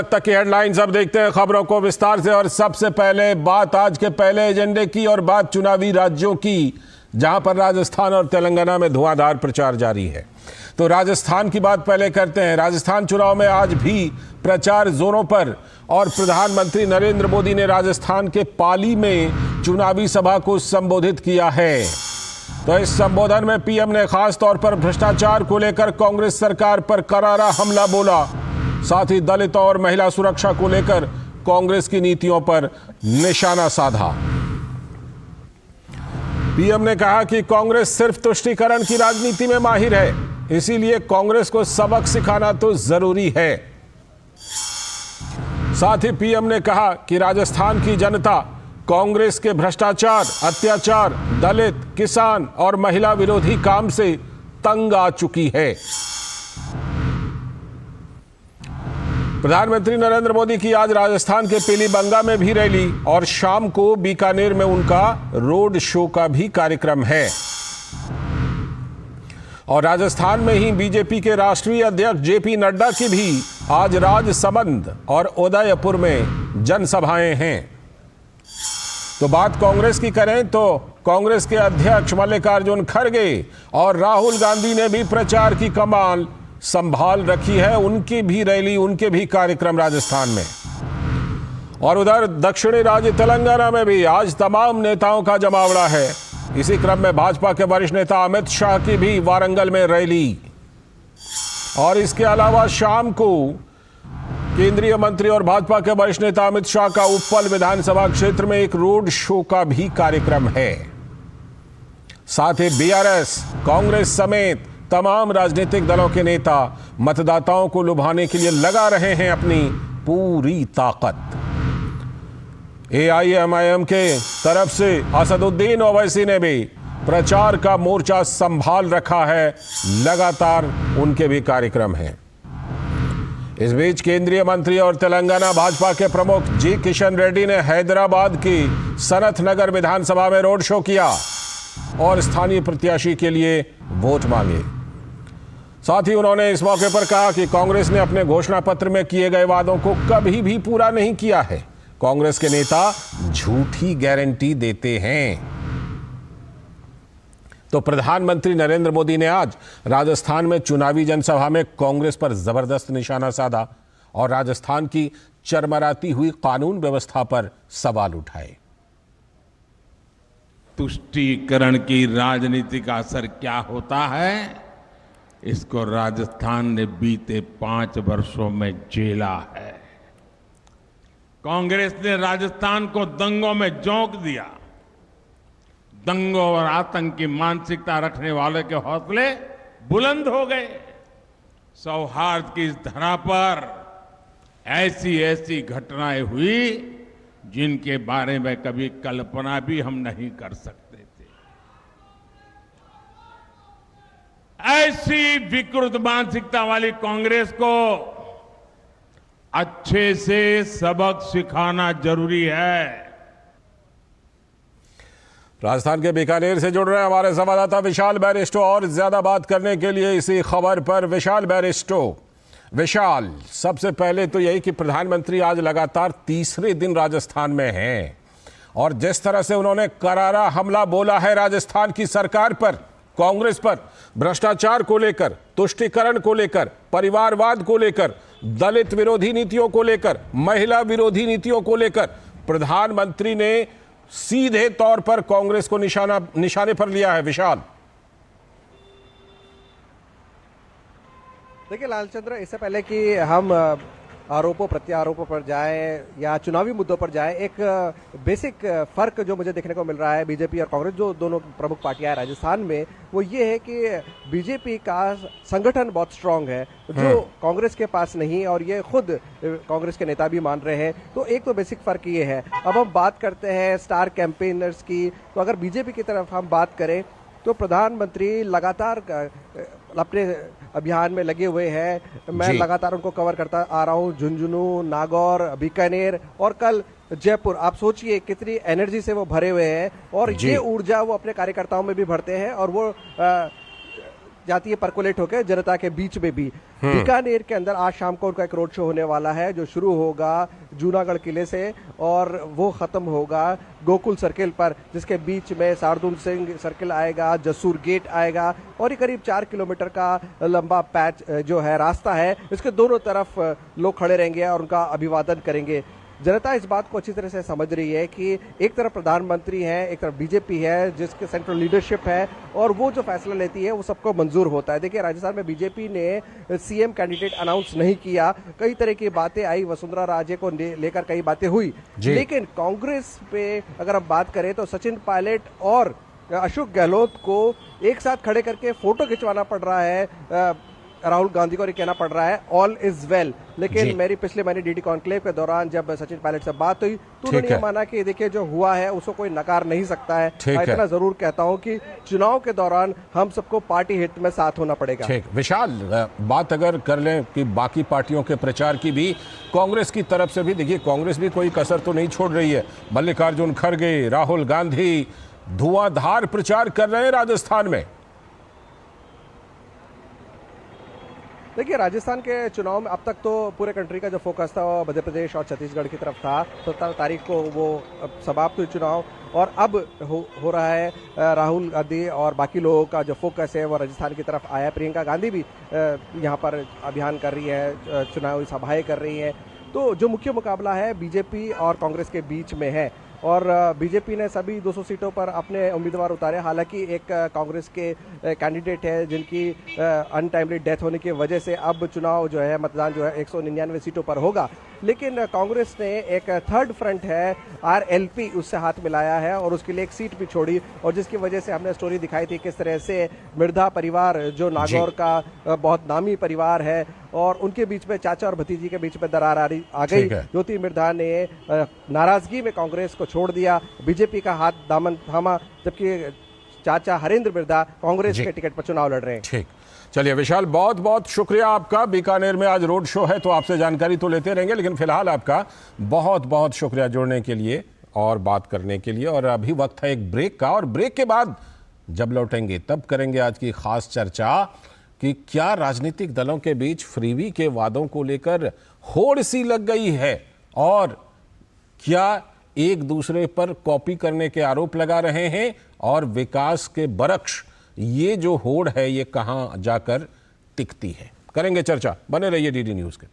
तक की हेडलाइंस। अब देखते हैं खबरों को विस्तार से। और सबसे पहले बात आज के पहले एजेंडे की और बात चुनावी राज्यों की, जहां पर राजस्थान और तेलंगाना में धुआंधार प्रचार जारी है। तो राजस्थान की बात पहले करते हैं। राजस्थान चुनाव में आज भी प्रचार जोरों पर और प्रधानमंत्री नरेंद्र मोदी ने राजस्थान के पाली में चुनावी सभा को संबोधित किया है। तो इस संबोधन में पीएम ने खास तौर पर भ्रष्टाचार को लेकर कांग्रेस सरकार पर करारा हमला बोला। साथ ही दलितों और महिला सुरक्षा को लेकर कांग्रेस की नीतियों पर निशाना साधा। पीएम ने कहा कि कांग्रेस सिर्फ तुष्टीकरण की राजनीति में माहिर है, इसीलिए कांग्रेस को सबक सिखाना तो जरूरी है। साथ ही पीएम ने कहा कि राजस्थान की जनता कांग्रेस के भ्रष्टाचार, अत्याचार, दलित, किसान और महिला विरोधी काम से तंग आ चुकी है। प्रधानमंत्री नरेंद्र मोदी की आज राजस्थान के पीलीबंगा में भी रैली और शाम को बीकानेर में उनका रोड शो का भी कार्यक्रम है। और राजस्थान में ही बीजेपी के राष्ट्रीय अध्यक्ष जेपी नड्डा की भी आज राजसमंद और उदयपुर में जनसभाएं हैं। तो बात कांग्रेस की करें तो कांग्रेस के अध्यक्ष मल्लिकार्जुन खड़गे और राहुल गांधी ने भी प्रचार की कमान संभाल रखी है। उनकी भी रैली, उनके भी कार्यक्रम राजस्थान में। और उधर दक्षिणी राज्य तेलंगाना में भी आज तमाम नेताओं का जमावड़ा है। इसी क्रम में भाजपा के वरिष्ठ नेता अमित शाह की भी वारंगल में रैली। और इसके अलावा शाम को केंद्रीय मंत्री और भाजपा के वरिष्ठ नेता अमित शाह का उप्पल विधानसभा क्षेत्र में एक रोड शो का भी कार्यक्रम है। साथ ही बीआरएस, कांग्रेस समेत तमाम राजनीतिक दलों के नेता मतदाताओं को लुभाने के लिए लगा रहे हैं अपनी पूरी ताकत। एआईएमआईएम के तरफ से असदुद्दीन ओवैसी ने भी प्रचार का मोर्चा संभाल रखा है। लगातार उनके भी कार्यक्रम हैं। इस बीच केंद्रीय मंत्री और तेलंगाना भाजपा के प्रमुख जी किशन रेड्डी ने हैदराबाद की सनत नगर विधानसभा में रोड शो किया और स्थानीय प्रत्याशी के लिए वोट मांगे। साथ ही उन्होंने इस मौके पर कहा कि कांग्रेस ने अपने घोषणा पत्र में किए गए वादों को कभी भी पूरा नहीं किया है। कांग्रेस के नेता झूठी गारंटी देते हैं। तो प्रधानमंत्री नरेंद्र मोदी ने आज राजस्थान में चुनावी जनसभा में कांग्रेस पर जबरदस्त निशाना साधा और राजस्थान की चरमराती हुई कानून व्यवस्था पर सवाल उठाए। तुष्टीकरण की राजनीति का असर क्या होता है, इसको राजस्थान ने बीते 5 वर्षों में झेला है। कांग्रेस ने राजस्थान को दंगों में झोंक दिया। दंगों और आतंक की मानसिकता रखने वाले के हौसले बुलंद हो गए। सौहार्द की इस धरा पर ऐसी ऐसी घटनाएं हुई जिनके बारे में कभी कल्पना भी हम नहीं कर सकते थे। ऐसी विकृत मानसिकता वाली कांग्रेस को अच्छे से सबक सिखाना जरूरी है। राजस्थान के बीकानेर से जुड़ रहे हैं हमारे संवाददाता विशाल बैरिस्टो और ज्यादा बात करने के लिए इसी खबर पर। विशाल बैरिस्टो, विशाल, सबसे पहले तो यही कि प्रधानमंत्री आज लगातार तीसरे दिन राजस्थान में हैं और जिस तरह से उन्होंने करारा हमला बोला है राजस्थान की सरकार पर, कांग्रेस पर, भ्रष्टाचार को लेकर, तुष्टीकरण को लेकर, परिवारवाद को लेकर, दलित विरोधी नीतियों को लेकर, महिला विरोधी नीतियों को लेकर, प्रधानमंत्री ने सीधे तौर पर कांग्रेस को निशाने पर लिया है। विशाल, देखिए लालचंद्र, इससे पहले कि हम आरोपों प्रत्यारोपों पर जाएं या चुनावी मुद्दों पर जाएं, एक बेसिक फर्क जो मुझे देखने को मिल रहा है बीजेपी और कांग्रेस, जो दोनों प्रमुख पार्टियां हैं राजस्थान में, वो ये है कि बीजेपी का संगठन बहुत स्ट्रांग है जो कांग्रेस के पास नहीं, और ये खुद कांग्रेस के नेता भी मान रहे हैं। तो एक तो बेसिक फर्क ये है। अब हम बात करते हैं स्टार कैंपेनर्स की, तो अगर बीजेपी की तरफ हम बात करें तो प्रधानमंत्री लगातार अपने अभियान में लगे हुए हैं। मैं लगातार उनको कवर करता आ रहा हूं। झुंझुनू, नागौर, बीकानेर और कल जयपुर। आप सोचिए कितनी एनर्जी से वो भरे हुए हैं और ये ऊर्जा वो अपने कार्यकर्ताओं में भी भरते हैं। और वो जाती है परकोलेट होकर जनता के बीच में भी। बीकानेर के अंदर आज शाम को उनका एक रोड शो होने वाला है जो शुरू होगा जूनागढ़ किले से और वो खत्म होगा गोकुल सर्किल पर, जिसके बीच में शार्दुल सिंह सर्किल आएगा, जसूर गेट आएगा और ये करीब 4 किलोमीटर का लंबा पैच जो है रास्ता है, इसके दोनों तरफ लोग खड़े रहेंगे और उनका अभिवादन करेंगे। जनता इस बात को अच्छी तरह से समझ रही है कि एक तरफ प्रधानमंत्री है, एक तरफ बीजेपी है जिसके सेंट्रल लीडरशिप है और वो जो फैसला लेती है वो सबको मंजूर होता है। देखिए राजस्थान में बीजेपी ने सीएम कैंडिडेट अनाउंस नहीं किया, कई तरह की बातें आई, वसुंधरा राजे को लेकर कई बातें हुई, लेकिन कांग्रेस पे अगर हम बात करें तो सचिन पायलट और अशोक गहलोत को एक साथ खड़े करके फोटो खिंचवाना पड़ रहा है राहुल गांधी को, कहना पड़ रहा है ऑल इज वेल। लेकिन मेरी पिछले महीने डीडी कॉन्क्लेव के दौरान जब सचिन पायलट से बात हुई तो उन्होंने ये माना कि देखिए जो हुआ है उसको कोई नकार नहीं सकता है। इतना जरूर कहता हूं कि चुनाव के दौरान हम सबको पार्टी हित में साथ होना पड़ेगा। ठीक, विशाल बात अगर कर लें कि बाकी पार्टियों के प्रचार की भी, कांग्रेस की तरफ से भी देखिए कांग्रेस भी कोई कसर तो नहीं छोड़ रही है। मल्लिकार्जुन खड़गे, राहुल गांधी धुआंधार प्रचार कर रहे हैं राजस्थान में। देखिए राजस्थान के चुनाव में अब तक तो पूरे कंट्री का जो फोकस था वो मध्य प्रदेश और छत्तीसगढ़ की तरफ था। 17 तारीख को वो समाप्त हुई चुनाव और अब हो रहा है राहुल गांधी और बाकी लोगों का जो फोकस है वो राजस्थान की तरफ आया। प्रियंका गांधी भी यहाँ पर अभियान कर रही है, चुनावी सभाएं कर रही है। तो जो मुख्य मुकाबला है बीजेपी और कांग्रेस के बीच में है और बीजेपी ने सभी 200 सीटों पर अपने उम्मीदवार उतारे। हालांकि एक कांग्रेस के कैंडिडेट है जिनकी अनटाइमली डेथ होने की वजह से अब चुनाव जो है, मतदान जो है 199 सीटों पर होगा। लेकिन कांग्रेस ने एक थर्ड फ्रंट है आरएलपी, उससे हाथ मिलाया है और उसके लिए एक सीट भी छोड़ी और जिसकी वजह से हमने स्टोरी दिखाई थी किस तरह से मिर्धा परिवार जो नागौर का बहुत नामी परिवार है और उनके बीच में चाचा और भतीजी के बीच में दरार आ गई। ज्योति मिर्धा ने नाराजगी में कांग्रेस को छोड़ दिया, बीजेपी का हाथ दामन थामा, जबकि चाचा हरेंद्र मिर्धा कांग्रेस के टिकट पर चुनाव लड़ रहे हैं। ठीक, चलिए विशाल बहुत बहुत शुक्रिया आपका। बीकानेर में आज रोड शो है तो आपसे जानकारी तो लेते रहेंगे, लेकिन फिलहाल आपका बहुत बहुत शुक्रिया जुड़ने के लिए और बात करने के लिए। और अभी वक्त है एक ब्रेक का और ब्रेक के बाद जब लौटेंगे तब करेंगे आज की खास चर्चा कि क्या राजनीतिक दलों के बीच फ्रीवी के वादों को लेकर होड़ सी लग गई है और क्या एक दूसरे पर कॉपी करने के आरोप लगा रहे हैं और विकास के बरक्स ये जो होड़ है ये कहां जाकर टिकती है। करेंगे चर्चा, बने रहिए डीडी न्यूज़ के।